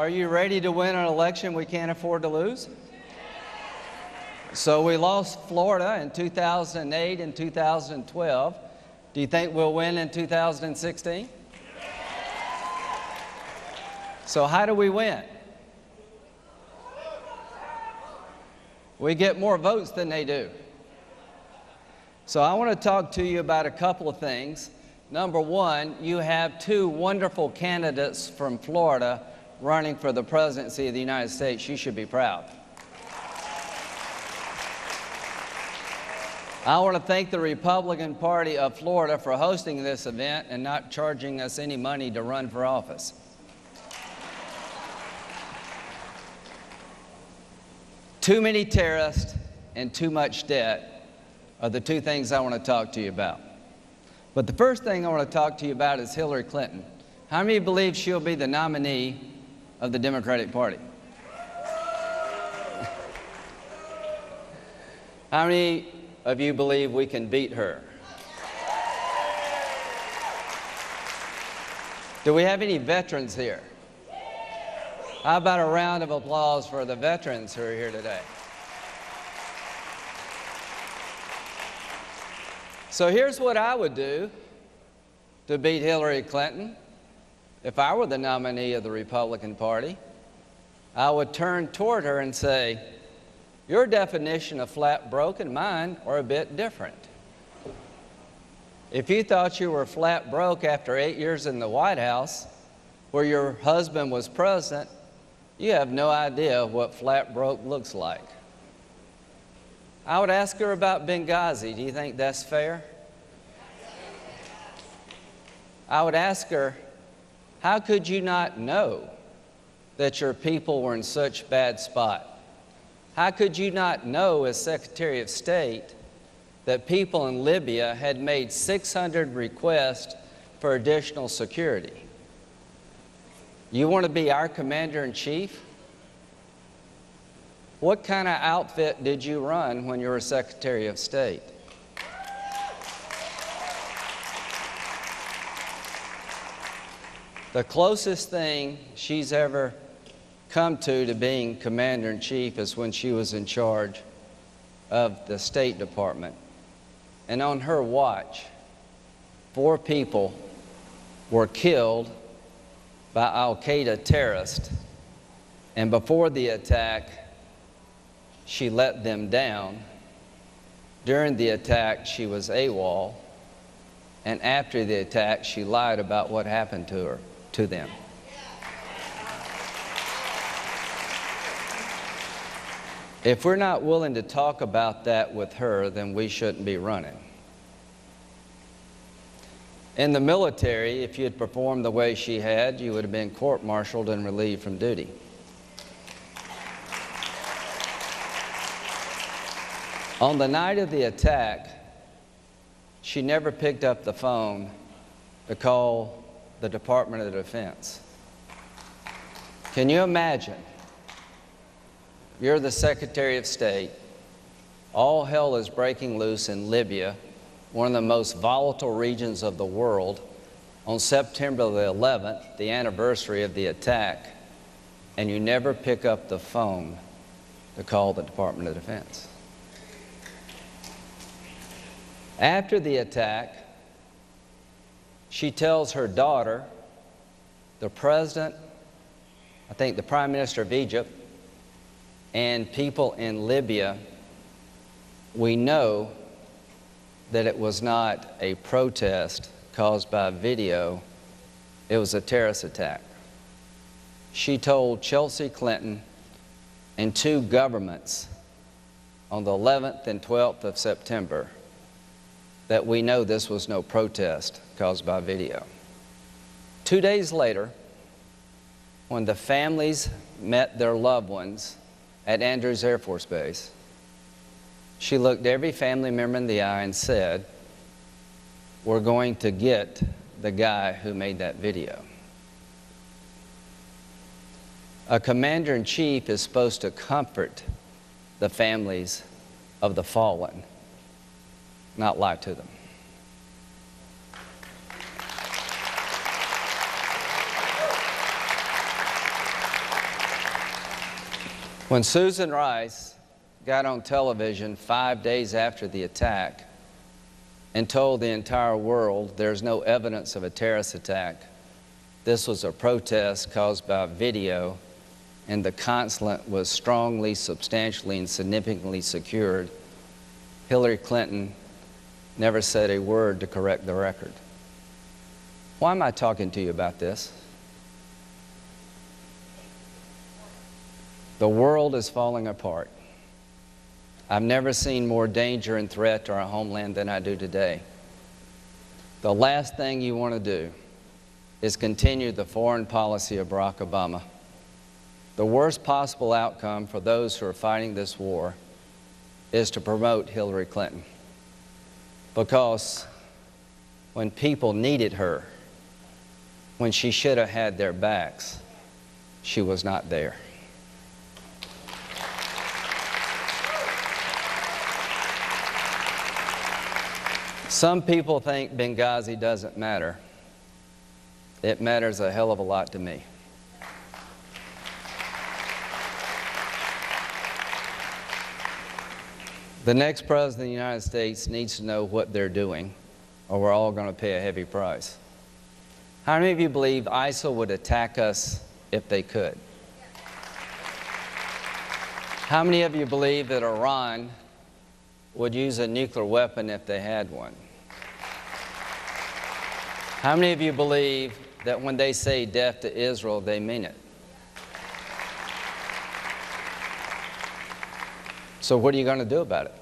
Are you ready to win an election we can't afford to lose? So we lost Florida in 2008 and 2012. Do you think we'll win in 2016? So how do we win? We get more votes than they do. So I want to talk to you about a couple of things. Number one, you have two wonderful candidates from Florida running for the presidency of the United States. You should be proud. I want to thank the Republican Party of Florida for hosting this event and not charging us any money to run for office. Too many terrorists and too much debt are the two things I want to talk to you about. But the first thing I want to talk to you about is Hillary Clinton. How many believe she'll be the nominee of the Democratic Party? How many of you believe we can beat her? Do we have any veterans here? How about a round of applause for the veterans who are here today? So here's what I would do to beat Hillary Clinton. If I were the nominee of the Republican Party, I would turn toward her and say, your definition of flat broke and mine are a bit different. If you thought you were flat broke after 8 years in the White House, where your husband was president, you have no idea what flat broke looks like. I would ask her about Benghazi. Do you think that's fair? I would ask her, how could you not know that your people were in such bad spot? How could you not know as Secretary of State that people in Libya had made 600 requests for additional security? You want to be our commander-in-chief? What kind of outfit did you run when you were Secretary of State? The closest thing she's ever come to being commander-in-chief is when she was in charge of the State Department. And on her watch, 4 people were killed by Al-Qaeda terrorists. And before the attack, she let them down. During the attack, she was AWOL. And after the attack, she lied about what happened to them. If we're not willing to talk about that with her, then we shouldn't be running. In the military, if you had performed the way she had, you would have been court-martialed and relieved from duty. On the night of the attack, she never picked up the phone to call the Department of Defense. Can you imagine? You're the Secretary of State. All hell is breaking loose in Libya, one of the most volatile regions of the world, on September the 11th, the anniversary of the attack, and you never pick up the phone to call the Department of Defense. After the attack, she tells her daughter, the president, I think the Prime Minister of Egypt, and people in Libya, we know that it was not a protest caused by video, it was a terrorist attack. She told Chelsea Clinton and 2 governments on the 11th and 12th of September that we know this was no protest caused by video. 2 days later, when the families met their loved ones at Andrews Air Force Base, she looked every family member in the eye and said, we're going to get the guy who made that video. A commander-in-chief is supposed to comfort the families of the fallen, not lie to them. When Susan Rice got on television 5 days after the attack and told the entire world there's no evidence of a terrorist attack, this was a protest caused by video, and the consulate was strongly, substantially, and significantly secured, Hillary Clinton never said a word to correct the record. Why am I talking to you about this? The world is falling apart. I've never seen more danger and threat to our homeland than I do today. The last thing you want to do is continue the foreign policy of Barack Obama. The worst possible outcome for those who are fighting this war is to promote Hillary Clinton. Because when people needed her, when she should have had their backs, she was not there. Some people think Benghazi doesn't matter. It matters a hell of a lot to me. The next president of the United States needs to know what they're doing, or we're all going to pay a heavy price. How many of you believe ISIL would attack us if they could? How many of you believe that Iran would use a nuclear weapon if they had one? How many of you believe that when they say death to Israel, they mean it? So what are you going to do about it?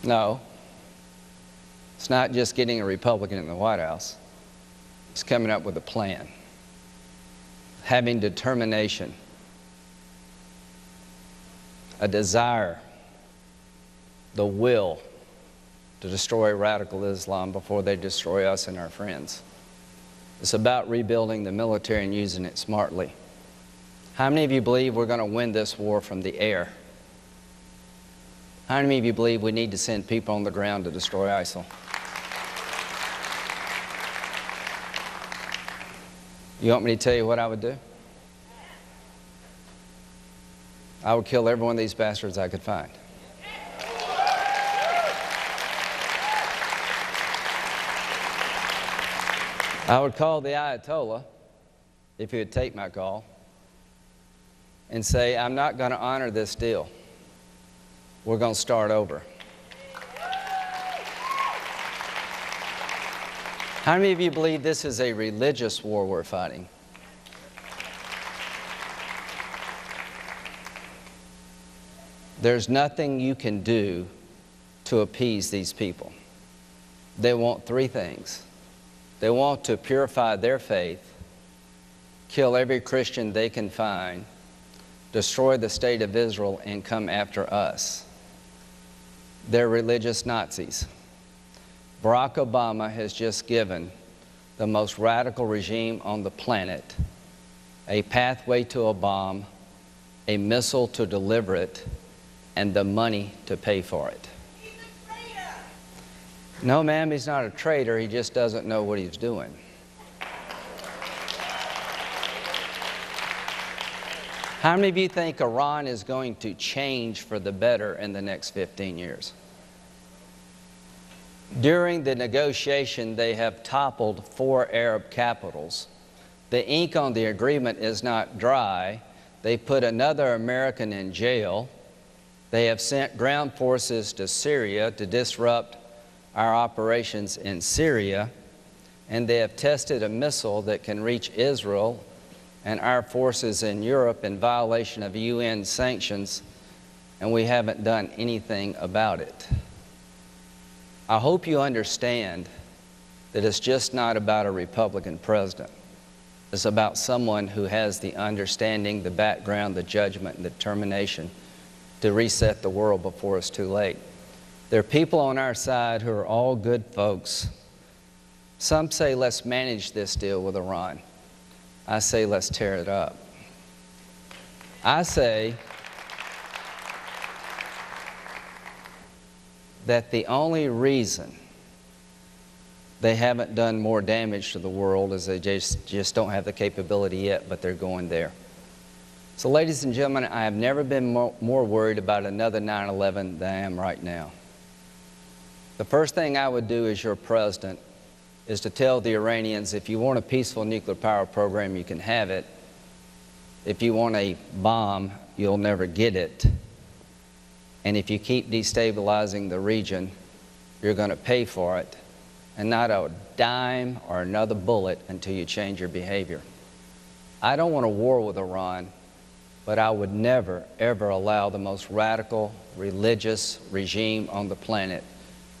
No. It's not just getting a Republican in the White House. It's coming up with a plan. Having determination, a desire, the will to destroy radical Islam before they destroy us and our friends. It's about rebuilding the military and using it smartly. How many of you believe we're going to win this war from the air? How many of you believe we need to send people on the ground to destroy ISIL? You want me to tell you what I would do? I would kill every one of these bastards I could find. I would call the Ayatollah, if he would take my call, and say, I'm not going to honor this deal. We're going to start over. How many of you believe this is a religious war we're fighting? There's nothing you can do to appease these people. They want three things. They want to purify their faith, kill every Christian they can find, destroy the state of Israel, and come after us. They're religious Nazis. Barack Obama has just given the most radical regime on the planet a pathway to a bomb, a missile to deliver it, and the money to pay for it. He's a traitor! No, ma'am, he's not a traitor. He just doesn't know what he's doing. How many of you think Iran is going to change for the better in the next 15 years? During the negotiation, they have toppled 4 Arab capitals. The ink on the agreement is not dry. They put another American in jail. They have sent ground forces to Syria to disrupt our operations in Syria. And they have tested a missile that can reach Israel and our forces in Europe in violation of UN sanctions, and we haven't done anything about it. I hope you understand that it's just not about a Republican president. It's about someone who has the understanding, the background, the judgment, and the determination to reset the world before it's too late. There are people on our side who are all good folks. Some say, let's manage this deal with Iran. I say, let's tear it up. I say, that the only reason they haven't done more damage to the world is they just don't have the capability yet, but they're going there. So ladies and gentlemen, I have never been more worried about another 9/11 than I am right now. The first thing I would do as your president is to tell the Iranians, if you want a peaceful nuclear power program, you can have it. If you want a bomb, you'll never get it. And if you keep destabilizing the region, you're going to pay for it, and not a dime or another bullet until you change your behavior. I don't want a war with Iran, but I would never, ever allow the most radical religious regime on the planet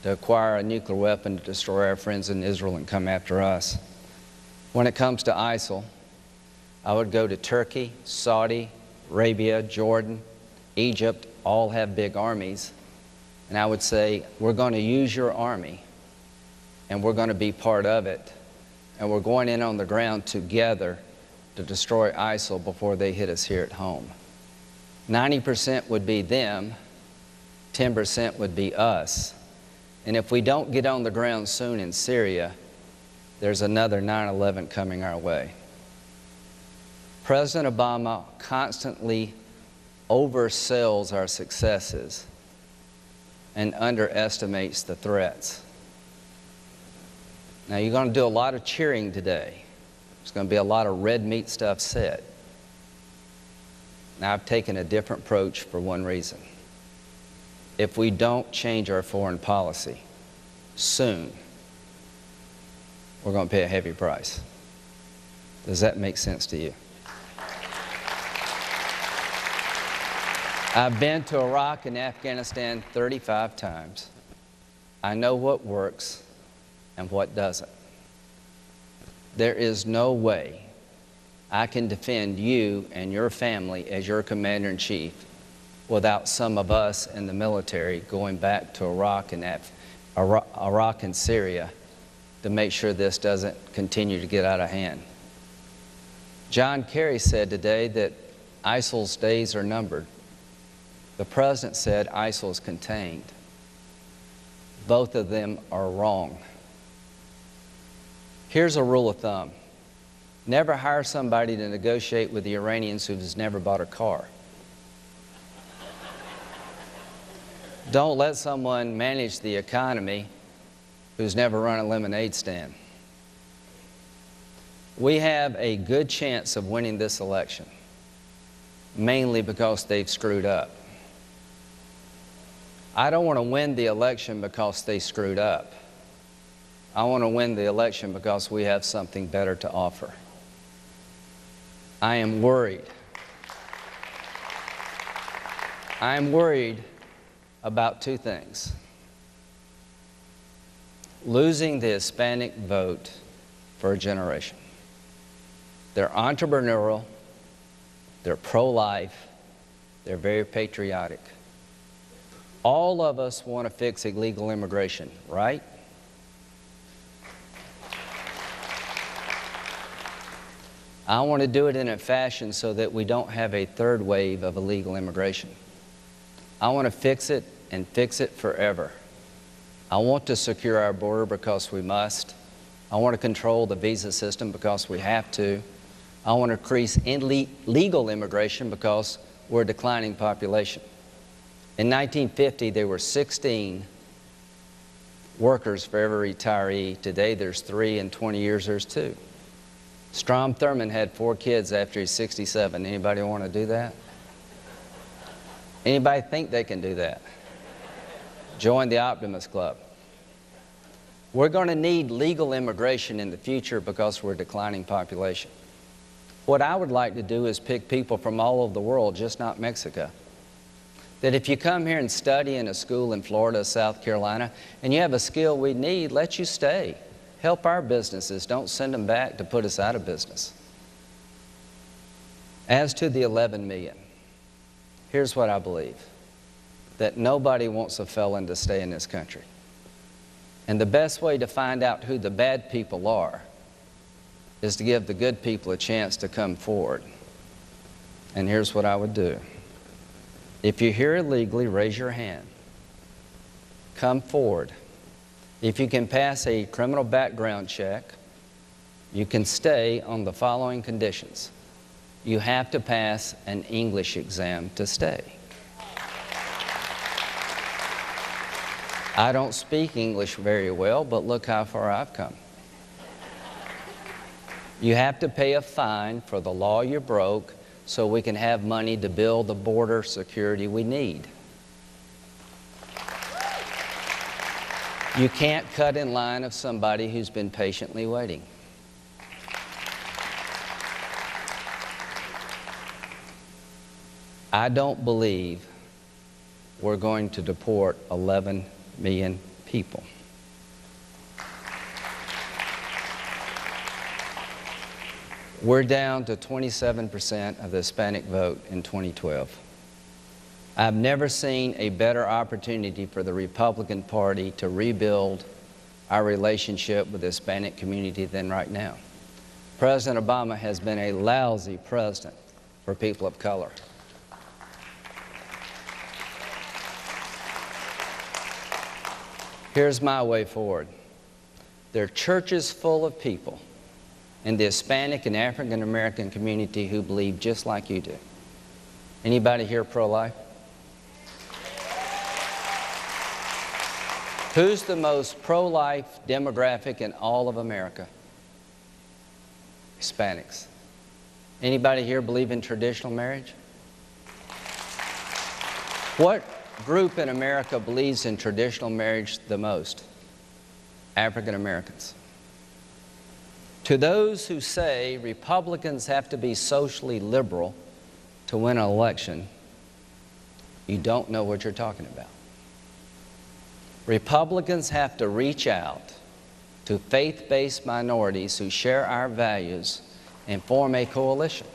to acquire a nuclear weapon to destroy our friends in Israel and come after us. When it comes to ISIL, I would go to Turkey, Saudi Arabia, Jordan, Egypt, all have big armies, and I would say, we're going to use your army, and we're going to be part of it, and we're going in on the ground together to destroy ISIL before they hit us here at home. 90% would be them, 10% would be us. And if we don't get on the ground soon in Syria, there's another 9/11 coming our way. President Obama constantly oversells our successes and underestimates the threats. Now, you're going to do a lot of cheering today. There's going to be a lot of red meat stuff said. Now, I've taken a different approach for one reason. If we don't change our foreign policy soon, we're going to pay a heavy price. Does that make sense to you? I've been to Iraq and Afghanistan 35 times. I know what works and what doesn't. There is no way I can defend you and your family as your commander-in-chief without some of us in the military going back to Iraq and Syria to make sure this doesn't continue to get out of hand. John Kerry said today that ISIL's days are numbered. The president said ISIL is contained. Both of them are wrong. Here's a rule of thumb. Never hire somebody to negotiate with the Iranians who's never bought a car. Don't let someone manage the economy who's never run a lemonade stand. We have a good chance of winning this election, mainly because they've screwed up. I don't want to win the election because they screwed up. I want to win the election because we have something better to offer. I am worried. I am worried about two things. Losing the Hispanic vote for a generation. They're entrepreneurial, they're pro-life, they're very patriotic. All of us want to fix illegal immigration, right? I want to do it in a fashion so that we don't have a third wave of illegal immigration. I want to fix it and fix it forever. I want to secure our border because we must. I want to control the visa system because we have to. I want to increase legal immigration because we're a declining population. In 1950, there were 16 workers for every retiree. Today, there's 3. In 20 years, there's 2. Strom Thurmond had 4 kids after he's 67. Anybody want to do that? Anybody think they can do that? Join the Optimist Club. We're going to need legal immigration in the future because we're a declining population. What I would like to do is pick people from all over the world, just not Mexico. That if you come here and study in a school in Florida, South Carolina, and you have a skill we need, let you stay. Help our businesses. Don't send them back to put us out of business. As to the 11 million, here's what I believe. That nobody wants a felon to stay in this country. And the best way to find out who the bad people are is to give the good people a chance to come forward. And here's what I would do. If you're here illegally, raise your hand. come forward. If you can pass a criminal background check, you can stay on the following conditions. You have to pass an English exam to stay. I don't speak English very well, but look how far I've come. You have to pay a fine for the law you broke so we can have money to build the border security we need. You can't cut in line of somebody who's been patiently waiting. I don't believe we're going to deport 11 million people. We're down to 27% of the Hispanic vote in 2012. I've never seen a better opportunity for the Republican Party to rebuild our relationship with the Hispanic community than right now. President Obama has been a lousy president for people of color. Here's my way forward. There are churches full of people in the Hispanic and African American community who believe just like you do. Anybody here pro-life? Who's the most pro-life demographic in all of America? Hispanics. Anybody here believe in traditional marriage? What group in America believes in traditional marriage the most? African Americans. To those who say Republicans have to be socially liberal to win an election, you don't know what you're talking about. Republicans have to reach out to faith-based minorities who share our values and form a coalition.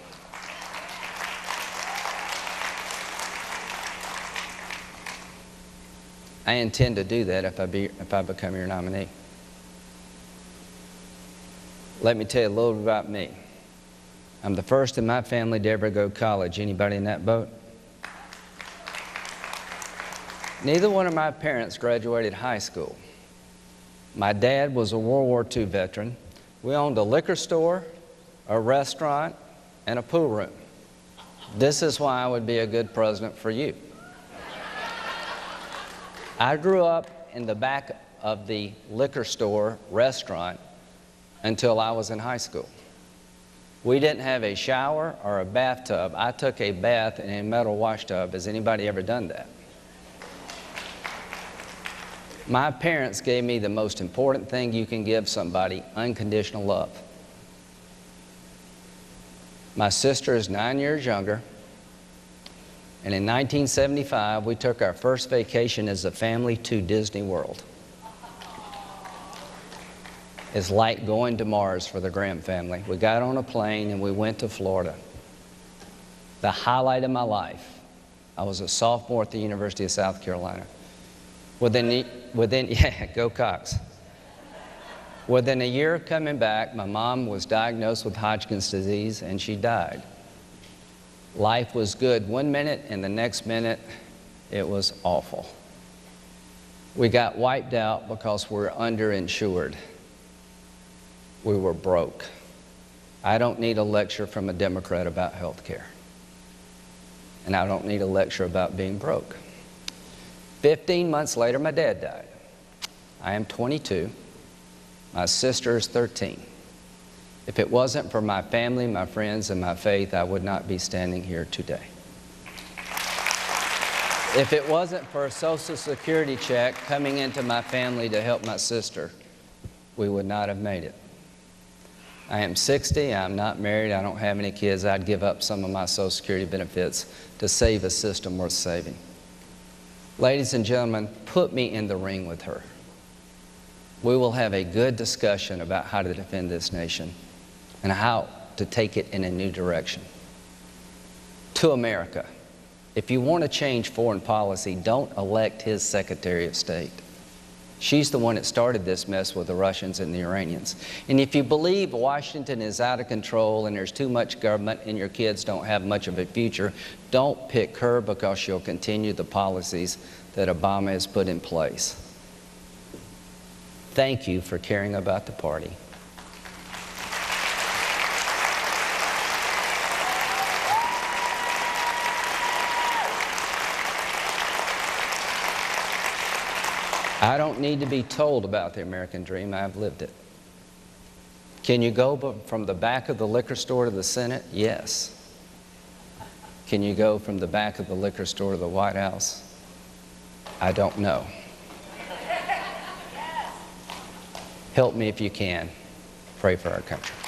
I intend to do that if I become your nominee. Let me tell you a little bit about me. I'm the first in my family to ever go to college. Anybody in that boat? Neither one of my parents graduated high school. My dad was a World War II veteran. We owned a liquor store, a restaurant, and a pool room. This is why I would be a good president for you. I grew up in the back of the liquor store restaurant until I was in high school. We didn't have a shower or a bathtub. I took a bath in a metal wash tub. Has anybody ever done that? My parents gave me the most important thing you can give somebody, unconditional love. My sister is 9 years younger, and in 1975, we took our first vacation as a family to Disney World. It's like going to Mars for the Graham family. We got on a plane and we went to Florida. The highlight of my life. I was a sophomore at the University of South Carolina. Yeah, go Cox. Within a year of coming back, my mom was diagnosed with Hodgkin's disease and she died. Life was good one minute and the next minute it was awful. We got wiped out because we're underinsured. We were broke. I don't need a lecture from a Democrat about health care. And I don't need a lecture about being broke. 15 months later, my dad died. I am 22. My sister is 13. If it wasn't for my family, my friends, and my faith, I would not be standing here today. If it wasn't for a Social Security check coming into my family to help my sister, we would not have made it. I am 60, I'm not married, I don't have any kids. I'd give up some of my Social Security benefits to save a system worth saving. Ladies and gentlemen, put me in the ring with her. We will have a good discussion about how to defend this nation and how to take it in a new direction. To America, if you want to change foreign policy, don't elect his Secretary of State. She's the one that started this mess with the Russians and the Iranians. And if you believe Washington is out of control and there's too much government and your kids don't have much of a future, don't pick her because she'll continue the policies that Obama has put in place. Thank you for caring about the party. I don't need to be told about the American dream. I've lived it. Can you go from the back of the liquor store to the Senate? Yes. Can you go from the back of the liquor store to the White House? I don't know. Help me if you can. Pray for our country.